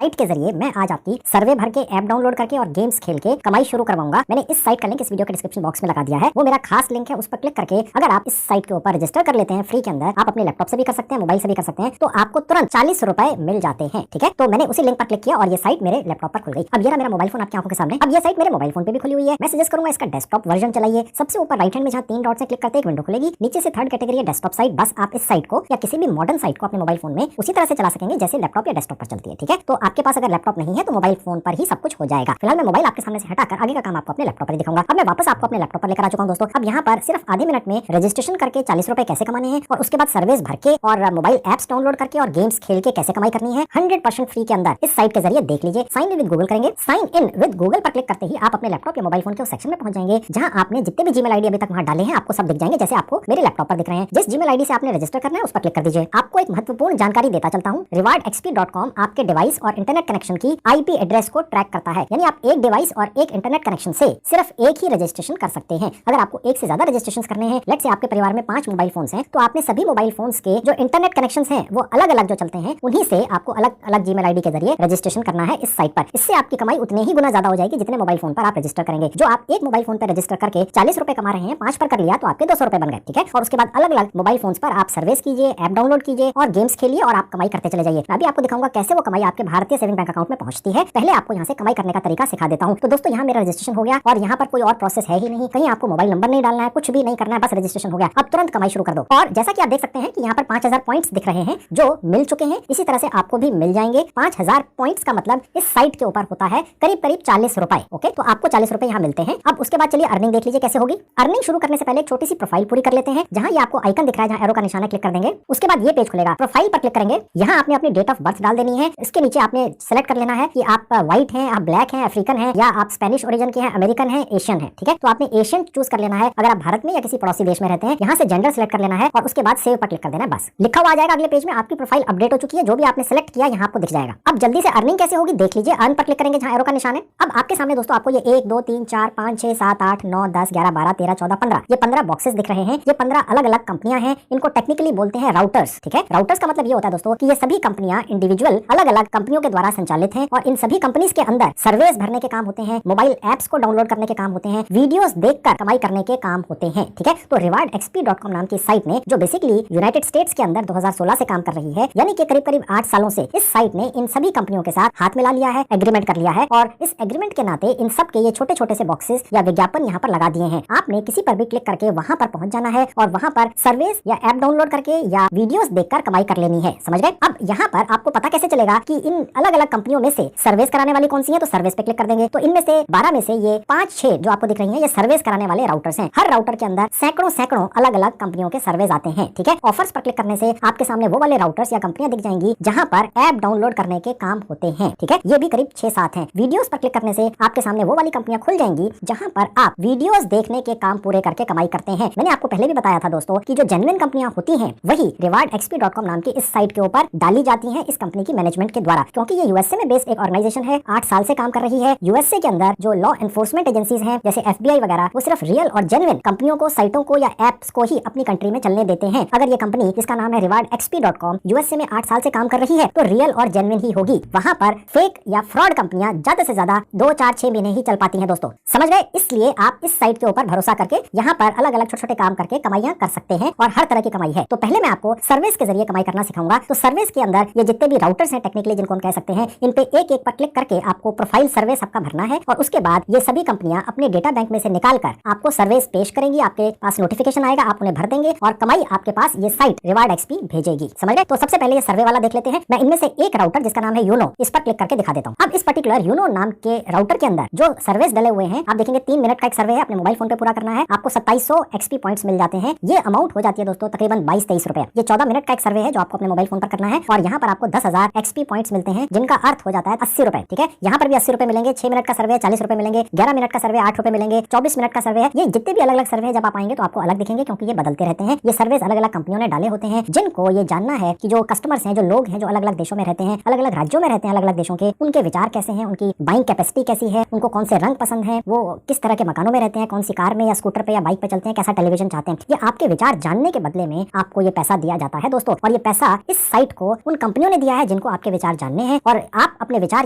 Site के जरिए मैं आज आपकी सर्वे भर के ऐप डाउनलोड करके और गेम्स खेल के कमाई शुरू करवाऊंगा। मैंने इस साइट का लिंक इस वीडियो के डिस्क्रिप्शन बॉक्स में लगा दिया है। वो मेरा खास लिंक है, उस पर क्लिक करके अगर आप इस साइट के ऊपर रजिस्टर कर लेते हैं फ्री के अंदर, आप अपने लैपटॉप से भी कर सकते हैं, मोबाइल से भी कर सकते हैं, तो आपको तुरंत 40 रुपए मिल जाते हैं। ठीक है, तो मैंने उसी लिंक पर क्लिक किया और ये साइट मेरे लैपटॉप पर खुल गई। अब ये रहा मेरा मोबाइल फोन आपकी आंखों के सामने। अब ये साइट मेरे मोबाइल फोन पे भी खुली हुई है। मैं सजेस्ट करूंगा इसका डेस्कटॉप वर्जन चलाइए। सबसे ऊपर राइट हैंड में जहां 3 डॉट से क्लिक करते एक विंडो खुलेगी, नीचे से थर्ड कैटेगरी है डेस्कटॉप साइट। बस आप इस साइट को या किसी भी मॉडर्न साइट को अपने मोबाइल फोन में उसी तरह से चला सकेंगे जैसे लैपटॉप या डेस्कटॉप पर चलती है। ठीक है, तो आपके पास अगर लैपटॉप नहीं है तो मोबाइल फोन पर ही सब कुछ हो जाएगा। फिलहाल मैं मोबाइल आपके सामने से हटाकर आगे का काम आपको अपने लैपटॉप पर दिखाऊंगा। अब मैं वापस आपको अपने लैपटॉप पर लेकर आ चुका हूं दोस्तों। अब यहाँ पर सिर्फ आधे मिनट में रजिस्ट्रेशन करके 40 रुपए कैसे कमाने हैं और उसके बाद सर्विस भर के और मोबाइल एप्स डाउनलोड करके और गेम्स खेल के कैसे कमाई करनी है 100% फ्री के अंदर इस साइट के जरिए देख लीजिए। साइन इन विद गूगल करेंगे। साइन इन विद गूगल पर क्लिक करते ही आप अपने लैपटॉप या मोबाइल फोन के उस सेक्शन में पहुंच जाएंगे जहां आपने जितने भी जीमेल आईडी अभी तक वहां डाले हैं आपको सब दिख जाएंगे, जैसे आपको मेरे लैपटॉप पर दिख रहे हैं। जिस जीमेल आईडी से आपने रजिस्टर करना है उस पर क्लिक कर दीजिए। आपको एक महत्वपूर्ण जानकारी देता चलता हूं, rewardxp.com आपके डिवाइस और इंटरनेट कनेक्शन की आईपी एड्रेस को ट्रैक करता है। यानी आप एक डिवाइस और एक इंटरनेट कनेक्शन से सिर्फ एक ही रजिस्ट्रेशन कर सकते हैं। अगर आपको एक से ज्यादा रजिस्ट्रेशन करने हैं, लेट्स से आपके परिवार में 5 मोबाइल फोन्स हैं, तो आपने सभी मोबाइल फोन्स के जो इंटरनेट कनेक्शंस हैं वो अलग अलग जो चलते हैं उन्हीं से आपको अलग अलग जीमेल आईडी के जरिए रजिस्ट्रेशन करना है इस साइट पर। इससे आपकी कमाई उतने ही गुना ज्यादा हो जाएगी जितने मोबाइल फोन पर आप रजिस्टर करेंगे। जो आप एक मोबाइल फोन पर रजिस्टर करके 40 रुपए कमा रहे हैं, 5 पर कर लिया तो आपके 200 रुपए बन गए। ठीक है, और उसके बाद अलग अलग मोबाइल फोन्स पर आप सर्विस कीजिए, ऐप डाउनलोड कीजिए और गेम्स खेलिए और आप कमाई करते चले जाइए। अभी आपको दिखाऊंगा कैसे वो कमाई आपके भारतीय सेविंग बैंक अकाउंट में पहुंचती है। पहले आपको यहाँ से कमाई करने का तरीका सिखा देता हूँ। तो दोस्तों यहाँ मेरा रजिस्ट्रेशन हो गया और यहाँ पर कोई और प्रोसेस है ही नहीं, कहीं आपको मोबाइल नंबर नहीं डालना है, कुछ भी नहीं करना है, बस रजिस्ट्रेशन हो गया। अब तुरंत कमाई शुरू कर दो। और जैसा कि आप देख सकते हैं कि यहाँ पर 5000 पॉइंट्स दिख रहे हैं जो मिल चुके हैं, इसी तरह से आपको भी मिल जाएंगे। 5000 पॉइंट्स का मतलब इस साइट के ऊपर होता है करीब करीब 40 रुपए। ओके, तो आपको 40 रुपए यहाँ मिलते हैं। अब उसके बाद चलिए अर्निंग देख लीजिए कैसे होगी। अर्निंग शुरू करने से पहले एक छोटी सी प्रोफाइल पूरी कर लेते हैं। जहां ये आपको आइकन दिख रहा है, जहां एरो का निशान है, क्लिक कर देंगे। उसके बाद ये पेज खुलेगा, प्रोफाइल पर क्लिक करेंगे। यहाँ आपने अपनी डेट ऑफ बर्थ डाल देनी है। इसके नीचे आपने सेलेक्ट कर लेना है कि आप व्हाइट हैं, आप ब्लैक हैं, अफ्रीकन हैं, या आप स्पेनिश ओरिजिन के हैं, अमेरिकन हैं, एशियन हैं। ठीक है, तो आपने एशियन चूज कर लेना है अगर आप भारत में या किसी पड़ोसी देश में रहते हैं। यहाँ से जेंडर सेलेक्ट कर लेना है और उसके बाद सेव पर क्लिक कर देना है। बस लिखा हुआ आ जाएगा अगले पेज में, आपकी प्रोफाइल अपडेट हो चुकी है। जो भी आपने सेलेक्ट किया यहाँ आपको दिख जाएगा। अब जल्दी से अर्निंग कैसे होगी देख लीजिए। अर्न पर क्लिक करेंगे जहाँ एरो का निशान है। अब आपके सामने दोस्तों आपको ये 1 2 3 4 5 6 7 8 9 10 11 12 13 14 15 ये 15 बॉक्सेस दिख रहे हैं। ये 15 अलग अलग कंपनियां हैं। इनको टेक्निकली बोलते हैं राउटर्स। ठीक है, राउटर्स का मतलब ये होता है दोस्तों कि ये सभी कंपनियां इंडिविजुअल अलग अलग कंपनियों के द्वारा संचालित हैं और इन सभी कंपनीज के अंदर सर्विस भरने के काम होते हैं, मोबाइल एप्स को डाउनलोड करने के काम होते हैं, वीडियोस देखकर कमाई करने के काम होते हैं। ठीक है, तो rewardxp.com नाम की साइट ने जो बेसिकली यूनाइटेड स्टेट्स के अंदर 2016 से काम कर रही है, यानी कि करीब 8 सालों से इस साइट ने इन सभी कंपनियों के साथ हाथ मिला लिया है, एग्रीमेंट कर लिया है और इस एग्रीमेंट के नाते इन सब के ये छोटे छोटे से बॉक्सेस या विज्ञापन यहाँ पर लगा दिए हैं। आपने किसी पर भी क्लिक करके वहां पर पहुंच जाना है और वहां पर सर्विस या ऐप डाउनलोड करके या वीडियोस देखकर कमाई कर लेनी है। समझ गए? अब यहाँ पर आपको पता कैसे चलेगा कि इन अलग अलग कंपनियों में से सर्विस कराने वाली कौन सी है? तो सर्विस पे क्लिक कर देंगे तो इनमें से 12 में से ये 5-6 जो आपको दिख रही हैं ये सर्विस कराने वाले राउटर्स हैं। हर राउटर के अंदर सैकड़ों अलग अलग कंपनियों के सर्विस आते हैं। ठीक है, ऑफर्स पर क्लिक करने से आपके सामने वो वाले राउटर्स या कंपनियां दिख जाएंगी जहां पर ऐप डाउनलोड करने के काम होते हैं। ठीक है, ये भी करीब 6-7 हैं। वीडियोस पर क्लिक करने से आपके सामने वो वाली कंपनियां खुल जाएंगी जहां पर आप वीडियोस देखने के काम पूरे करके कमाई करते हैं। मैंने आपको पहले भी बताया था दोस्तों कि जो जेन्युइन कंपनियां होती हैं वही rewardxp.com नाम की इस साइट के ऊपर डाली जाती हैं इस कंपनी की मैनेजमेंट के द्वारा, क्योंकि ये यूएसए में बेस्ड एक ऑर्गेनाइजेशन है, 8 साल से काम कर रही है। यूएसए के अंदर जो लॉ एनफोर्समेंट एजेंसीज हैं जैसे FBI वगैरह, वो सिर्फ रियल और जेन्युइन कंपनियों को, साइटों को या एप्स को ही अपनी कंट्री में चलने देते हैं। अगर ये कंपनी जिसका नाम है rewardxp.com यूएसए में 8 साल से काम कर रही है तो रियल और जेन्युइन ही होगी। वहां पर फेक या फ्रॉड कंपनियां ज्यादा से ज्यादा 2 4 6 महीने ही चल पाती हैं दोस्तों। समझ गए? इसलिए आप इस साइट के ऊपर भरोसा करके यहाँ पर अलग अलग छोटे छोटे काम करके कमाइयां कर सकते हैं और हर तरह की कमाई है। तो पहले मैं आपको सर्विस के जरिए कमाई करना सिखाऊंगा। तो सर्विस के अंदर ये जितने भी राउटर्स हैं टेक्निकली जिनको हम कह सकते हैं, इन पे एक एक पर क्लिक करके आपको प्रोफाइल सर्विस आपका भरना है और उसके बाद ये सभी कंपनियां अपने डेटा बैंक में से निकाल कर आपको सर्विस पेश करेंगी। आपके पास नोटिफिकेशन आएगा, आप उन्हें भर देंगे और कमाई आपके पास ये साइट rewardxp भेजेगी। समझ गए? तो सबसे पहले ये सर्वे वाला देख लेते हैं। मैं इनमें से एक राउटर जिसका नाम है यूनो, इस पर क्लिक करके दिखा देता हूँ। अब इस पर्टिकुलर यूनो नाम के राउटर के अंदर जो सर्विस डले हुए हैं आप देखेंगे 3 मिनट का एक सर्वे है, अपने मोबाइल फोन पे पूरा करना है। आपको 2700 XP पॉइंट्स मिल जाते हैं। ये अमाउंट हो जाती है दोस्तों तकरीबन 22-23 रुपए। ये 14 मिनट का एक सर्वे है जो आपको अपने मोबाइल फोन पर करना है और यहाँ पर आपको 10,000 XP पॉइंट्स मिलते हैं जिनका अर्थ हो जाता है 80 रुपए। ठीक है, यहाँ पर भी 80 रुपए मिलेंगे। 6 मिनट का सर्वे 40 रुपए मिलेंगे, 11 मिनट का सर्वे 8 रुपए मिलेंगे, 24 मिनट का सर्वे है। ये जितने भी अलग अलग सर्वे है जब आप आएंगे तो आपको अलग दिखेंगे क्योंकि ये बदलते रहते हैं। ये सर्वे अलग अलग कंपनियों ने डाले होते हैं जिनको ये जानना है कि जो कस्टमर्स हैं, जो लोग हैं, जो अलग अलग देशों में रहते हैं, अलग अलग राज्यों में रहते हैं, अलग अलग देशों के, उनके विचार कैसे हैं, उनकी बाइंग कैपेसिटी कैसी है, उनको कौन से रंग पसंद है, वो किस तरह के मकानों में रहते हैं, कौन सी कार में या स्कूटर पे या बाइक पे चलते हैं, कैसा टेलीविजन चाहते हैं। ये आपके विचार जानने के बदले में आपको ये पैसा दिया जाता है दोस्तों। और ये पैसा इस साइट को उन कंपनियों ने दिया है जिनको आपके विचार जानने हैं हैं और आप अपने विचार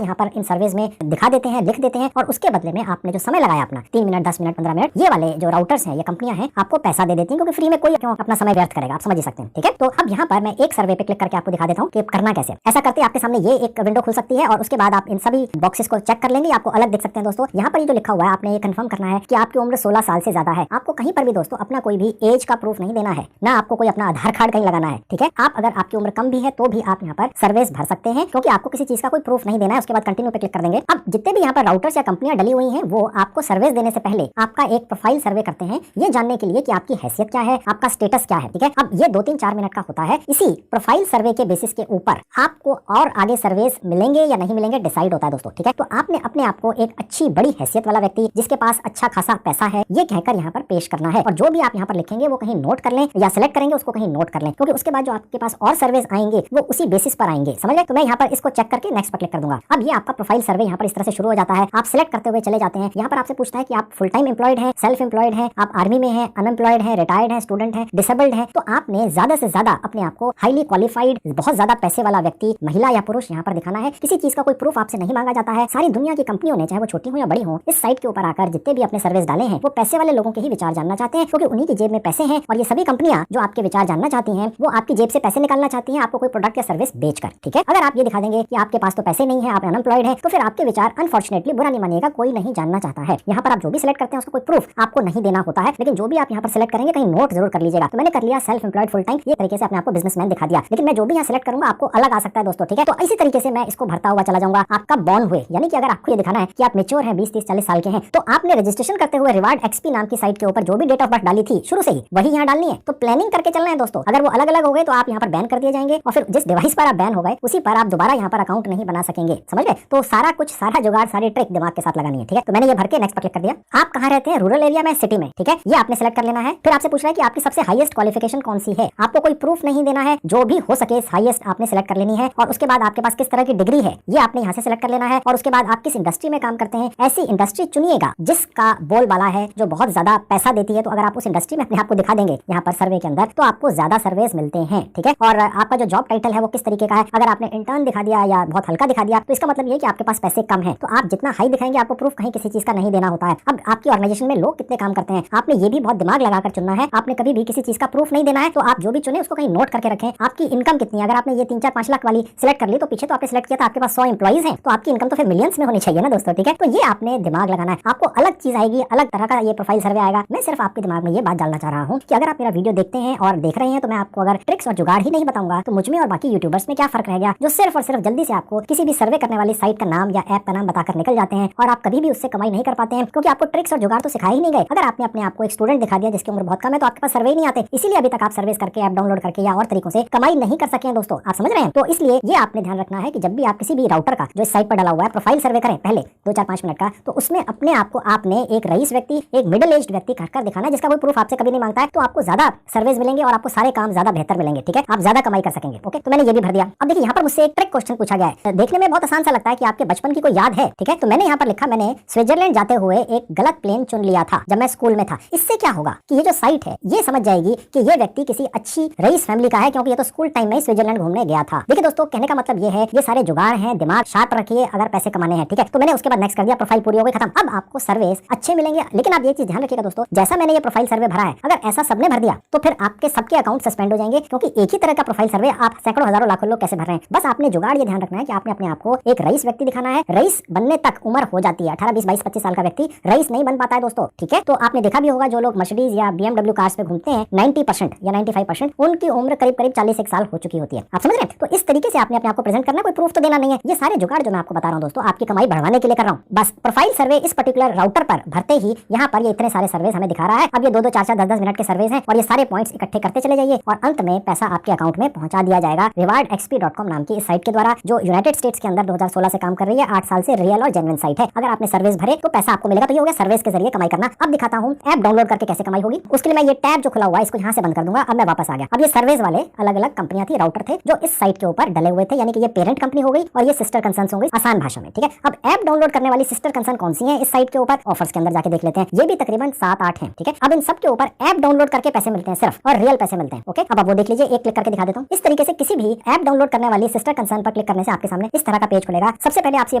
यहाँ पर इन सर्वेज में दिखा देते हैं, लिख देते हैं और उसके बदले में आपने जो समय लगाया अपना 3 मिनट, 10 मिनट, 15 मिनट, ये वाले जो राउटर्स हैं, ये कंपनियां हैं, आपको पैसा दे देती हैं, क्योंकि फ्री में कोई क्यों अपना समय व्यर्थ करेगा, आप समझ ही सकते हैं। ठीक है, तो अब यहाँ पर मैं एक सर्वे पे क्लिक करके आपको दिखा देता हूँ कि करना कैसे। ऐसा करते आपके सामने ये एक विंडो खुल सकती है और उसके बाद आप इन सभी बॉक्सेस को चेक कर लेंगे, आपको अलग दिख सकते हैं दोस्तों। यहाँ पर ये जो लिखा हुआ है, आपने ये कंफर्म करना है कि आपकी उम्र 16 साल से ज्यादा है। आपको कहीं पर भी दोस्तों अपना कोई भी एज का प्रूफ नहीं देना है, ना आपको कोई अपना आधार कार्ड कहीं लगाना है। ठीक है, आप अगर आपकी उम्र कम भी है तो भी आप यहाँ पर सर्विस भर सकते हैं, क्योंकि आपको किसी चीज का कोई प्रूफ नहीं देना है। उसके बाद कंटिन्यू पे क्लिक कर देंगे। अब जितने भी यहाँ पर राउटर्स या कंपनियां डली हुई हैं, वो आपको सर्विस देने से पहले आपका एक प्रोफाइल सर्वे करते हैं, ये जानने के लिए कि आपकी हैसियत क्या है, आपका स्टेटस क्या है। ठीक है, अब ये 2-3-4 मिनट का होता है। इसी प्रोफाइल सर्वे के बेसिस के ऊपर आपको और आगे सर्विस मिलेंगे या नहीं मिलेंगे डिसाइड होता है दोस्तों। ठीक है, तो आपने अपने आप को एक अच्छी बड़ी हैसियत वाला व्यक्ति, जिसके पास अच्छा खासा पैसा है, ये कहकर यहाँ पर पेश करना है। और जो भी आप यहाँ पर लिखेंगे वो कहीं नोट कर लें या सिलेक्ट करेंगे उसको कहीं नोट कर लें, क्योंकि उसके बाद जो आपके पास और सर्विस आएंगे वो उसी बेसिस पर आएंगे, समझ गए। तो मैं यहाँ पर इसको चेक करके नेक्स्ट पर क्लिक कर दूंगा। अब ये आपका प्रोफाइल सर्वे यहाँ पर इस तरह से शुरू हो जाता है। आप सिलेक्ट करते हुए चले जाते हैं। यहाँ पर आपसे पूछता है कि आप फुल टाइम एम्प्लॉयड हैं, सेल्फ एम्प्लॉयड हैं, आप आर्मी में हैं, अनएम्प्लॉयड हैं, रिटायर्ड हैं, स्टूडेंट हैं, डिसेबल्ड हैं। तो आपने ज्यादा से ज्यादा अपने आप को हाईली क्वालिफाइड, बहुत ज्यादा पैसे वाला व्यक्ति, महिला या पुरुष यहाँ पर दिखाना है। किसी चीज का कोई प्रूफ आपसे नहीं मांगा जाता है। सारी दुनिया की कंपनियों ने, चाहे वो छोटी हो या बड़ी हो, इस साइट के ऊपर आकर जितने भी अपने सर्विस डाले हैं वो पैसे वाले लोगों के ही विचार जानना चाहते हैं, क्योंकि उन्हीं की जेब में पैसे हैं। और ये सभी कंपनियां जो आपके विचार जानना चाहती हैं वो आपकी जेब से पैसे निकालना चाहती हैं, आपको कोई प्रोडक्ट या सर्विस बेचकर। ठीक है, अगर आप ये दिखा देंगे कि आपके पास तो पैसे नहीं है, आप अनएम्प्लॉयड हैं, तो फिर आपके विचार अनफॉर्चुनेटली, बुरा नहीं मानिएगा, कोई नहीं जानना चाहता है। यहाँ पर आप जो भी सिलेक्ट करते हैं उसका कोई प्रूफ आपको नहीं देना होता है, लेकिन जो भी आप यहाँ पर सिलेक्ट करेंगे कहीं नोट जरूर कर लीजिएगा। तो मैंने कर लिया सेल्फ एम्प्लॉयड फुल टाइम, ये तरीके से अपने आपको बिजनेसमैन दिखा दिया। लेकिन मैं जो भी यहाँ सिलेक्ट करूंगा आपको अलग आ सकता है दोस्तों। ठीक है, तो इसी तरीके से मैं इसको भरता हुआ चला जाऊंगा। आपका बॉर्न हुए, यानी कि अगर आपको ये दिखाना है कि आप मेच्योर हैं, 20, 30, 40 साल के हैं, तो आपने रजिस्ट्रेशन करते हुए रिवार्ड एक्सपी नाम की साइट के ऊपर जो भी डेट ऑफ बर्थ डाली थी शुरू से ही, वही यहाँ डालनी है। तो प्लानिंग करके चलना है दोस्तों। अगर वो अलग अलग हो गए तो आप यहाँ पर बैन कर दिए जाएंगे, और फिर जिस डिवाइस पर आप बैन हो गए उसी पर आप दोबारा यहाँ पर अकाउंट नहीं बना सकेंगे, समझ गए। तो सारा कुछ, सारा जुगाड़, सारी ट्रिक दिमाग के साथ लगानी है। ठीक है, तो मैंने ये भर के नेक्स्ट पर क्लिक कर दिया। आप कहाँ रहते हैं, रूरल एरिया में, सिटी में। ठीक है, ये आपने सिलेक्ट कर लेना है। फिर आपसे पूछ रहा है कि आपकी सबसे हाईएस्ट क्वालिफिकेशन कौन सी है। आपको कोई प्रूफ नहीं देना है, जो भी हो सके हाईएस्ट आपने सिलेक्ट कर लेनी है। और उसके बाद आपके पास किस तरह की डिग्री है ये आपने यहाँ से सिलेक्ट कर लेना है। और उसके बाद आप किस इंडस्ट्री में काम करते हैं, ऐसी इंडस्ट्री चुनिएगा जिसका बोलबाला है, जो बहुत ज्यादा पैसा देती है। तो अगर आप उस इंडस्ट्री में अपने आप को दिखा देंगे यहाँ पर सर्वे के अंदर, तो आपको ज्यादा सर्विस मिलते हैं। ठीक है, और आपका जो जॉब टाइटल है वो किस तरीके का है। अगर आपने इंटर्न दिखा दिया या बहुत हल्का दिखा दिया तो इसका मतलब ये कि आपके पास पैसे कम है। तो आप जितना हाई दिखाएंगे आपको प्रूफ कहीं किसी चीज का नहीं देना होता है। अब आपकी ऑर्गेनाइजेशन में लोग कितने काम करते हैं, आपने ये भी बहुत दिमाग लगाकर चुनना है। आपने कभी भी किसी चीज का प्रूफ नहीं देना है। तो आप जो भी चुने उसको कहीं नोट करके रखें। आपकी इनकम कितनी है, अगर आपने ये 3, 4, 5 लाख वाली सिलेक्ट कर ली, तो पीछे तो आपने सिलेक्ट किया था आपके पास 100 एम्प्लॉइज हैं, तो आपकी इनकम तो फिर मिलियंस में होनी चाहिए ना दोस्तों। ठीक है, तो ये आपने दिमाग लगाना है। आपको अलग चीज आएगी, अलग तरह का ये प्रोफाइल सर्वे आएगा। मैं सिर्फ आपके दिमाग में ये बात डालना चाह रहा हूँ कि अगर आप मेरा वीडियो देखते हैं और देख रहे हैं, तो मैं आपको अगर ट्रिक्स और जुगाड़ ही नहीं बताऊंगा तो मुझ में और बाकी यूट्यूबर्स में क्या फर्क रह गया, जो सिर्फ और सिर्फ जल्दी से आपको किसी भी सर्वे करने वाली साइट का नाम या ऐप का नाम बताकर निकल जाते हैं और आप कभी भी उससे कमाई नहीं कर पाते हैं, क्योंकि आपको ट्रिक्स और जुगाड़ तो सिखाए ही नहीं गए। अगर आपने अपने आप को एक स्टूडेंट दिखा दिया जिसकी उम्र बहुत कम है, तो आपके पास सर्वे नहीं आते, इसीलिए अभी तक आप सर्विस करके, ऐप डाउनलोड करके या और तरीकों से कमाई नहीं कर सके हैं दोस्तों। आप समझ रहे हैं। तो इसलिए ये आपने ध्यान रखना है कि जब भी आप किसी भी राउटर का जो इस साइट पर डाला हुआ है प्रोफाइल सर्वे करें, पहले 2, 4, 5 मिनट का, तो उसमें अपने आप को आपने एक रईस व्यक्ति, एक मिडिल एज्ड व्यक्ति कहकर दिखाना है, जिसका कोई प्रूफ आपसे कभी नहीं मांगता है। तो आपको ज्यादा सर्विस मिलेंगे और आपको सारे काम ज्यादा बेहतर मिलेंगे। ठीक है, आप ज्यादा कमाई कर सकेंगे। ओके, तो मैंने ये भी भर दिया। अब देखिए यहाँ पर मुझसे एक ट्रिक क्वेश्चन पूछा गया है। देखने में बहुत आसान सा लगता है कि आपके बचपन की कोई याद है। ठीक है, तो मैंने यहाँ पर लिखा, मैंने स्विट्जरलैंड जाते हुए एक गलत प्लेन चुन लिया था जब मैं स्कूल में था। इससे क्या होगा कि ये जो साइट है ये समझ जाएगी कि ये व्यक्ति किसी अच्छी रईस फैमिली का है, क्योंकि ये तो स्कूल टाइम में ही स्विट्जरलैंड घूमने गया था। देखिए दोस्तों, कहने का मतलब ये है, ये सारे जुगाड़ हैं, दिमाग शार्प रखिए अगर पैसे कमाने हैं। ठीक है, तो मैंने उसके बाद नेक्स्ट कर दिया, प्रोफाइल पूरी हो गई, खत्म। अब आपको सर्विस अच्छे मिलेंगे। लेकिन आप ये चीज ध्यान रखिएगा दोस्तों, जैसा मैंने ये प्रोफाइल सर्वे भरा है, अगर ऐसा सबने भर दिया तो फिर आपके सबके अकाउंट सस्पेंड हो जाएंगे, क्योंकि एक ही तरह का प्रोफाइल सर्वे आप सैकड़ों, हजारों, लाखों लोग कैसे भर रहे हैं। बस आपने जुगाड़ ये ध्यान रखना है कि आपने अपने आप को एक रईस व्यक्ति दिखाना है। रईस बनने तक उम्र हो जाती है, 18, 20, 22, 25 साल का व्यक्ति रईस नहीं बन पाता है दोस्तों। ठीक है, तो आपने देखा भी होगा जो लोग मर्सिडीज या BMW कार्स पे घूमते हैं, 90% या 95% उनकी उम्र करीब 40 साल हो चुकी होती है। आप समझ रहे हैं। तो इस तरीके से आपने अपने आप को प्रेजेंट करना, कोई प्रूफ तो देना नहीं है। ये सारे जुगाड़ जो मैं आपको बता रहा हूँ दोस्तों, आपकी कमाई बढ़ाने के लिए कर रहा हूँ। बस प्रोफाइल सर्वे इस पर्टिकुलर राउटर पर भरते ही यहाँ पर ये इतने सारे सर्वेस हमें दिखा रहा है। अब ये 2-2, 4-4, 10-10 मिनट के सर्वेस हैं और ये सारे पॉइंट्स इकट्ठे करते चले जाइए और अंत में पैसा आपके अकाउंट में पहुंचा दिया जाएगा rewardxp.com नाम की इस साइट के द्वारा, जो यूनाइटेड स्टेट्स के अंदर 2016 से काम कर रही है। 8 साल से रियल और जेन्युइन साइट है। अगर आपने सर्विस भरे तो पैसा आपको मिलेगा। तो ये हो गया सर्विस के जरिए कमाई करना। अब दिखाता हूँ ऐप डाउनलोड करके कैसे कमाई होगी। उसके लिए मैं ये टैब जो खुला हुआ है इसको यहाँ से बंद कर दूंगा। अब मैं वापस आ गया। अब ये सर्विस वाले अलग अलग कंपनियां थी, राउटर थे जो इस साइट के ऊपर डले हुए थे, यानी कि ये पेरेंट कंपनी हो गई और ये सिस्टर कंसर्न हो गई आसान भाषा में। ठीक है, अब ऐप डाउनलोड करने वाली सिस्टर कंसर्न कौन सी है इस साइट के ऊपर, ऑफर्स के अंदर जाके देख लेते हैं। ये भी तकरीबन 7-8 हैं। ठीक है, अब इन सब के ऊपर ऐप डाउनलोड करके पैसे मिलते हैं सिर्फ, और रियल पैसे मिलते हैं। ओके, अब आप वो देख लीजिए, एक क्लिक करके दिखा देता हूँ। इस तरीके से किसी भी ऐप डाउनलोड करने वाली सिस्टर कंसर्न पर क्लिक करने से आपके सामने इस तरह का पेज खुलेगा। सबसे पहले आपसे ये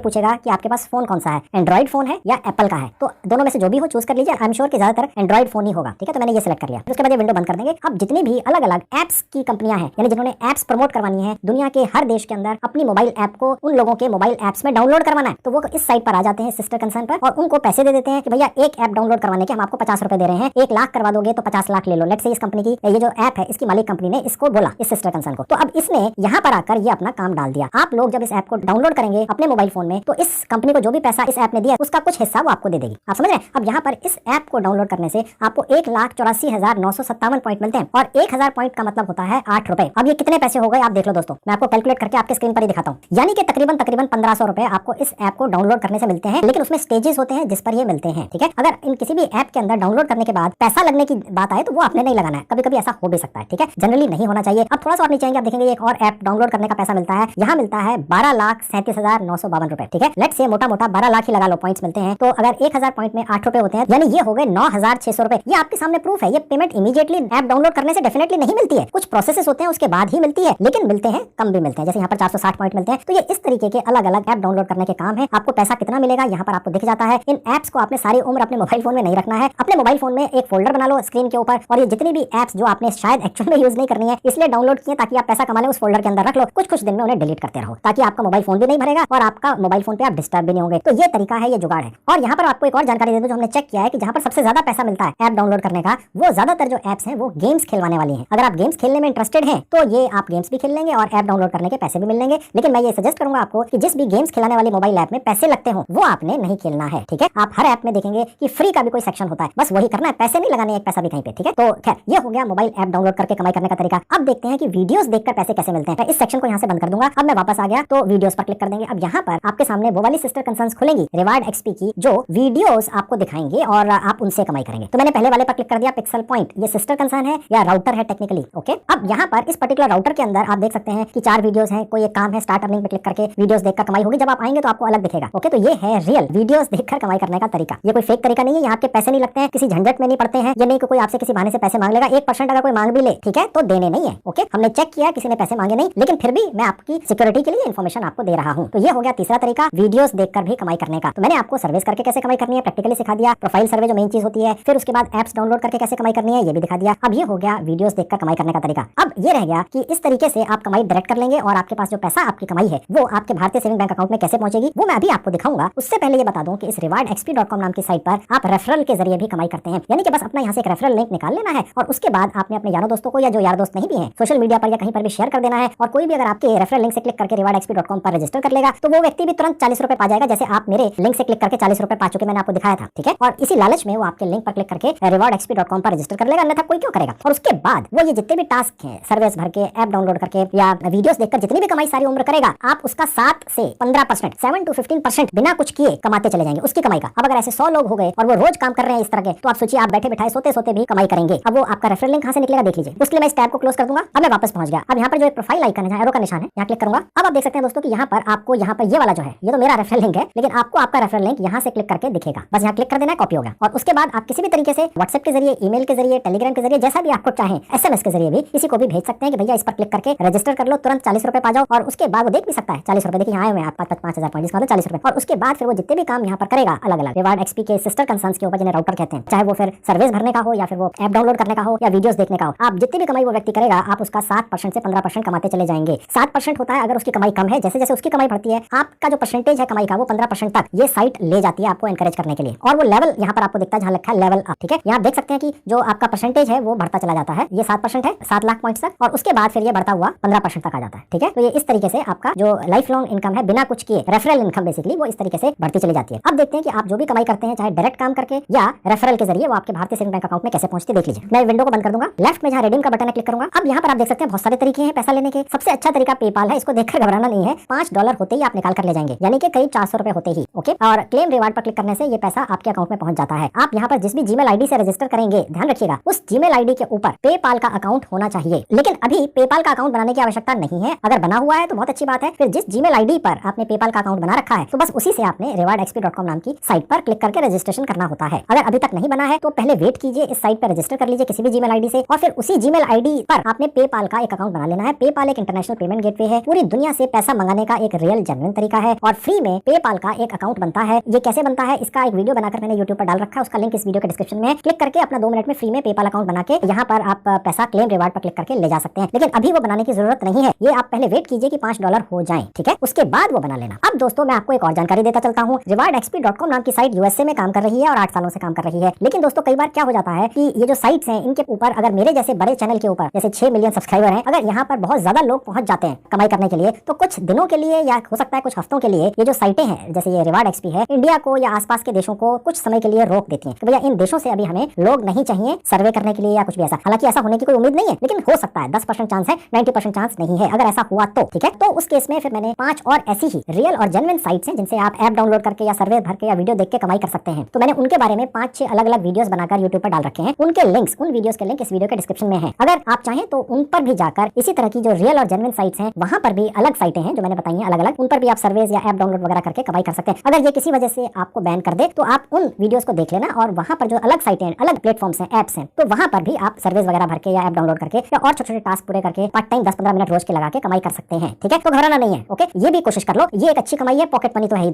पूछेगा कि आपके पास फोन कौन सा है, एंड्रॉइड फोन है या एप्पल का है। तो दोनों में से जो भी हो चूज कर लीजिए। आई एम श्योर कि ज्यादातर एंड्रॉइड फोन ही होगा, ठीक है। तो मैंने ये सिलेक्ट कर लिया। उसके बाद ये विंडो बंद कर देंगे। अब जितनी भी अलग अलग एप्स की कंपनियां हैं, यानी जिन्होंने एप्स प्रमोट करवानी है दुनिया के हर देश के अंदर, अपनी मोबाइल ऐप को उन लोगों के मोबाइल एप्स में डाउनलोड करवाना है, तो वो इस साइट पर आ जाते हैं सिस्टर कंसर्न पर, और उनको पैसे दे देते हैं कि भैया एक ऐप डाउनलोड करवाने के हम आपको 50 रुपए दे रहे हैं, 1 लाख करवा दोगे तो 50 लाख ले लो। लेट्स से इस कंपनी की ये जो ऐप है इसकी मालिक कंपनी ने इसको बोला, इस सिस्टर कंसर्न को। तो अब इसने यहाँ पर आकर ये अपना काम डाल दिया। आप लोग जब इस ऐप को डाउनलोड करेंगे अपने मोबाइल फोन में, तो इस कंपनी को जो भी पैसा इस ऐप ने दिया उसका कुछ हिस्सा वो आपको दे देगी। आप समझ रहे हैं। अब यहाँ पर इस ऐप को डाउनलोड करने से आपको 1,84,957 पॉइंट मिलते हैं, और 1000 पॉइंट का मतलब होता है 8 रुपए। अब ये कितने पैसे हो गए आप देख लो दोस्तों, मैं आपको कैलकुलेट करके आपके स्क्रीन पर ही दिखाता हूँ। यानी कि तकरीबन 1500 रुपए आपको इस ऐप को डाउनलोड करने से मिलते हैं, लेकिन उसमें स्टेजेस होते हैं जिस पर ये मिलते हैं, ठीक है। अगर इन किसी भी ऐप के अंदर डाउनलोड करने के बाद पैसा लगने की बात आए तो वो आपने नहीं लगाना है। कभी कभी ऐसा हो भी सकता है, ठीक है, जनरली नहीं होना चाहिए। अब थोड़ा सा और नीचे आएंगे, आप देखेंगे एक और ऐप डाउनलोड करने का पैसा मिलता है। यहाँ मिलता है 12,37,952 रुपए, ठीक है। लेट्स से मोटा मोटा 12 लाख ही लगा लो पॉइंट्स मिलते हैं। तो अगर 1000 पॉइंट में 8 रुपए होते हैं, यानी ये हो गए 9,600 रुपए। ये आपके सामने प्रूफ है। ये पेमेंट इमीडिएटली ऐप डाउनलोड करने से डेफिनेटली नहीं मिलती है, कुछ प्रोसेसेस होते हैं उसके बाद ही मिलती है, लेकिन मिलते हैं, कम भी मिलते हैं। जैसे यहाँ पर 460 पॉइंट मिलते हैं। तो ये इस तरीके के अलग अलग ऐप डाउनलोड करने के काम है। आपको पैसा कितना मिलेगा यहाँ पर आपको दिख जाता है। इन ऐप्स को आपने सारी उम्र अपने मोबाइल फोन में नहीं रखना है। अपने मोबाइल फोन में एक फोल्डर बना लो स्क्रीन के ऊपर, और ये जितनी भी ऐप्स जो आपने शायद एक्चुअल में यूज नहीं करनी है इसलिए डाउनलोड किए ताकि आप पैसा कमा लें, उस फोल्डर के अंदर रख लो। कुछ दिन में उन्हें डिलीट करते रहो, ताकि आपका मोबाइल फोन भी नहीं भरेगा और आपका मोबाइल फोन पे आप डिस्टर्ब भी नहीं होंगे। तो ये तरीका है, ये जुगाड़ है। और यहाँ पर आपको एक और जानकारी दे दूं जो हमने चेक किया है कि जहाँ पर सबसे ज्यादा पैसा मिलता है ऐप डाउनलोड करने का, वो ज्यादातर जो ऐप्स हैं वो गेम्स खेलवाने वाली हैं। अगर आप गेम्स खेलने में इंटरेस्टेड हैं तो ये आप गेम्स भी खेल लेंगे और ऐप डाउनलोड करने के पैसे भी मिल लेंगे। लेकिन मैं ये सजेस्ट करूंगा आपको कि जिस भी गेम्स खिलाने वाली मोबाइल ऐप में पैसे लगते हो वो आपने नहीं खेलना है, ठीक है। आप हर ऐप में देखेंगे कि फ्री का भी कोई सेक्शन होता है, बस वही करना है, पैसे नहीं लगाने एक पैसा भी कहीं पे, ठीक है। तो खैर ये हो गया मोबाइल ऐप डाउनलोड करके कमाई करने का तरीका। अब देखते हैं कि वीडियोस देखकर पैसे कैसे मिलते हैं। मैं इस सेक्शन को यहाँ से बंद कर दूंगा। अब मैं वापस आ गया तो वीडियोस पर क्लिक कर देंगे। अब यहाँ पर आपके सामने वो वाली सिस्टर कंसर्न्स खुलेंगी रिवार्ड एक्सपी की, जो वीडियोस आपको दिखाएंगे और आप उनसे कमाई करेंगे। तो मैंने पहले वाले पर क्लिक कर दिया, पिक्सल पॉइंट। ये सिस्टर कंसर्न है या राउटर है टेक्निकली, ओके। अब यहाँ पर इस पर्टिकुलर राउटर के अंदर आप देख सकते हैं कि 4 वीडियोस हैं। कोई एक काम है, स्टार्ट अर्निंग पे क्लिक करके वीडियोस देखकर कमाई होगी। जब आप आएंगे तो आपको अलग दिखेगा, ओके। तो ये है रियल वीडियोस देखकर कमाई करने का तरीका। ये कोई फेक तरीका नहीं है, यहाँ आपके पैसे नहीं लगते हैं, किसी झंझट में नहीं पड़ते हैं। ये नहीं कि कोई आपसे किसी बहाने से पैसे मांग लेगा। 1% अगर कोई मांग भी ले, ठीक है, तो देने नहीं है, ओके। हमने चेक किया, किसी ने पैसे मांगे नहीं, लेकिन फिर भी मैं आपकी सिक्योरिटी के लिए इन्फॉर्मेशन आपको दे रहा हूँ। तो ये हो गया तीसरा तरीका, वीडियोस देखकर भी कमाई करने का। तो मैंने आपको सर्विस करके कैसे कमाई करनी है प्रैक्टिकली सिखा दिया, प्रोफाइल सर्वे जो मेन चीज होती है, फिर उसके बाद एप्स डाउनलोड करके कैसे कमाई करनी है ये भी दिखा दिया। अब ये हो गया वीडियोस देखकर कमाई करने का तरीका। अब ये रह गया कि इस तरीके से आप कमाई डायरेक्ट कर लेंगे और आपके पास जो पैसा आपकी कमाई है वो आपके भारतीय सेविंग बैंक अकाउंट में कैसे पहुंचेगी वो मैं अभी आपको दिखाऊंगा। उससे पहले ये बता दूं कि इस rewardxp.com नाम की साइट पर आप रेफरल के जरिए भी कमाई करते हैं। यानी कि बस अपना यहाँ से एक रेफरल लिंक निकाल लेना है और उसके बाद आपने अपने यारों दोस्तों को, या जो यार दोस्त नहीं भी हैं, सोशल मीडिया पर या कहीं पर भी शेयर कर देना है। और कोई भी अगर आपके रेफरल लिंक से क्लिक करके rewardxp.com पर रजिस्टर कर लेगा तो वो व्यक्ति भी तुरंत 40 रुपए पा जाएगा, जैसे आप मेरे लिंक से क्लिक करके 40 रुपए पा चुके, मैंने आपको दिखाया था, ठीक है। और इसी लालच में वो आपके लिंक पर क्लिक करके rewardxp.com पर रजिस्टर कर लेगा, अन्यथा कोई क्यों करेगा। और उसके बाद वो ये जितने भी टास्क हैं, सर्विस भर के, ऐप डाउनलोड करके या वीडियोस देखकर जितनी भी कमाई सारी उम्र करेगा, आप उसका 7 से 15%, 7 to 15% बिना कुछ किए कमाते चले जाएंगे उसकी कमाई का। अब अगर ऐसे 100 लोग हो गए और वो रोज काम कर रहे हैं इस तरह के, तो आप सोचिए आप बैठे बैठाए सोते सोते भी कमाई करेंगे। अब वो आपका रेफरल लिंक कहां से निकलेगा देख लीजिए। उसके लिए मैं इस टैब को क्लोज कर दूंगा। अब मैं वापस पहुंच गया। अब यहाँ पर जो एक प्रोफाइल आइकन है, एरो का निशान है, यहाँ क्लिक करूंगा। अब आप देख सकते हैं दोस्तों कि यहाँ पर आपको यहाँ पर ये वाला जो है, ये तो मेरा रेफरल लिंक है, लेकिन आपको आपका रेफरल लिंक यहाँ से क्लिक करके दिखेगा। बस यहाँ क्लिक कर देना है, कॉपी हो गया। और उसके बाद आप किसी भी तरीके से व्हाट्सएप के जरिए, ईमेल के जरिए, टेलीग्राम के जरिए, जैसा भी आपको चाहे, SMS के जरिए भी किसी को भी भेज सकते हैं कि भैया इस पर क्लिक करके रजिस्टर कर लो, तुरंत 40 रुपए पा जाओ। और उसके बाद वो देख भी सकता है 40 रुपए, देखिए यहाँ आए हुए आप 5,000 पॉइंट, इसका मतलब 40 रुपए। और उसके बाद फिर वो जितने भी काम यहाँ पर करेगा अलग अलग रिवार्ड एक्सपी के सिस्टर कंसर्न्स के ऊपर, जिन्हें राउटर कहते हैं, चाहे वो फिर सर्विस भरने का हो या फिर वो ऐप डाउनलोड करने का हो या वीडियोस देखने का हो, आप जितनी भी कमाई वो व्यक्ति करेगा आप उसका 7% से 15% कमाते चले जाएंगे। 7% होता है अगर उसकी कमाई कम है, जैसे जैसे उसकी कमाई बढ़ती है आपका जो परसेंटेज है कमाई का वो 15% तक ये साइट ले जाती है आपको एनकरेज करने के लिए। और वो लेवल यहाँ पर आपको दिखता है जहाँ लिखा है लेवल अप, ठीक है। यहाँ देख सकते हैं कि जो आपका परसेंटेज है वो बढ़ता चला जाता है। ये 7% है, 7 लाख पॉइंट्स तक, और उसके बाद फिर ये बढ़ता हुआ 15% तक आ जाता है, ठीक है। तो ये इस तरीके से आपका जो लाइफ लॉन्ग इनकम है बिना कुछ किए, रेफरल इनकम बेसिकली, वो इस तरीके से बढ़ती चली जाती है। अब देखते हैं कि आप जो भी कमाई करते हैं चाहे डायरेक्ट काम करके या रेफरल के जरिए, वो आपके भारतीय सेविंग बैंक अकाउंट में कैसे पहुंचती देख लीजिए। मैं विंडो को बंद कर दूंगा। लेफ्ट में जहाँ रिडीम का बटन है क्लिक करूंगा। अब यहाँ पर आप देख सकते हैं बहुत सारे तरीके हैं पैसा लेने के। सबसे अच्छा तरीका पेपाल है, इसको देखकर घबराना नहीं है। $5 होते ही आप निकाल कर ले जाएंगे, यानी कि करीब 400 रुपए होते ही, ओके। और क्लेम रिवार्ड पर क्लिक करने से ये पैसा आपके अकाउंट में पहुंच जाता है। आप यहाँ पर जिस भी जीमेल आईडी से रजिस्टर करेंगे, ध्यान रखिएगा उस जीमेल आईडी के ऊपर पेपाल का अकाउंट होना चाहिए। लेकिन अभी पेपाल का अकाउंट बनाने की आवश्यकता नहीं है। अगर बना हुआ है तो बहुत अच्छी बात है। फिर जिस जीमेल आईडी पर आपने पेपाल का अकाउंट बना रखा है तो बस उसी से आपने rewardxp.com नाम की साइट पर क्लिक करके रजिस्ट्रेशन करना होता है। अगर अभी तक नहीं बना है तो पहले वेट कीजिए, इस साइट पर रजिस्टर कर लीजिए किसी भी जीमेल आईडी से, और फिर उसी जीमेल आईडी पर आपने पेपाल का एक अकाउंट बना लेना है। पेपाल एक इंटरनेशनल पेमेंट गेटवे है, पूरी दुनिया दुनिया से पैसा मंगाने का एक रियल जेन्युइन तरीका है और फ्री में पेपाल का एक अकाउंट बनता है। ये कैसे बनता है इसका एक वीडियो बनाकर मैंने यूट्यूब पर डाल रखा है, उसका लिंक इस वीडियो के डिस्क्रिप्शन में। क्लिक करके अपना 2 मिनट में फ्री में पेपाल अकाउंट बना के यहाँ पर आप पैसा क्लेम रिवार्ड पर क्लिक करके ले जा सकते हैं। लेकिन अभी वो बनाने की जरूरत नहीं है, ये आप पहले वेट कीजिए कि $5 हो जाए, ठीक है, उसके बाद वो बना लेना। अब दोस्तों मैं आपको एक और जानकारी देता चलता हूँ। rewardxp.com नाम की साइट यूएसए में काम कर रही है और 8 सालों से काम कर रही है। लेकिन दोस्तों कई बार क्या हो जाता है कि ये जो साइट्स हैं इनके ऊपर अगर मेरे जैसे बड़े चैनल के ऊपर जैसे 6 मिलियन सब्सक्राइबर हैं, अगर यहाँ पर बहुत ज्यादा लोग पहुंच जाते हैं कमाई करने के लिए, तो कुछ दिनों के लिए या हो सकता है कुछ हफ्तों के लिए ये जो साइटें हैं जैसे ये रिवार्ड एक्सपी है, इंडिया को या आसपास के देशों को कुछ समय के लिए रोक देती हैं कि भैया इन देशों से अभी हमें लोग नहीं चाहिए सर्वे करने के लिए या कुछ भी ऐसा। हालांकि ऐसा होने की कोई उम्मीद नहीं है, लेकिन हो सकता है 10% चांस है, 90% चांस नहीं है। अगर ऐसा हुआ तो ठीक है, तो उस केस में फिर मैंने 5 और ऐसी ही रियल और जेन्युइन साइट्स हैं जिनसे आप ऐप डाउनलोड करके या सर्वे भर के या वीडियो देख के कमाई कर सकते हैं। तो मैंने उनके बारे में 5-6 अलग-अलग वीडियोस बनाकर यूट्यूब पर डाल रखे हैं। उनके लिंक्स, उन वीडियोस के लिंक इस वीडियो के डिस्क्रिप्शन में है। अगर आप चाहें तो उन पर भी जाकर इसी तरह की जो रियल और जेन्युइन साइट्स हैं वहां पर भी अलग साइटें हैं जो मैंने बताई हैं अलग-अलग, उन पर भी आप सर्वेज या ऐप डाउनलोड वगैरह करके कमाई कर सकते हैं। अगर ये किसी वजह से आपको बैन कर दे तो आप उन वीडियोस को देख लेना और वहां पर जो अलग साइटें हैं, अलग प्लेटफॉर्म्स हैं, ऐप्स हैं, तो वहां पर भी आप सर्वेज वगैरह भर के या ऐप डाउनलोड करके या और छोटे-छोटे टास्क पूरे करके पार्ट टाइम 10-15 मिनट रोज के लगा के कमाई कर सकते हैं। ठीक है, तो घबराना नहीं है। ओके, ये भी कोशिश कर लो, ये एक अच्छी कमाई है, पॉकेट मनी तो है ही।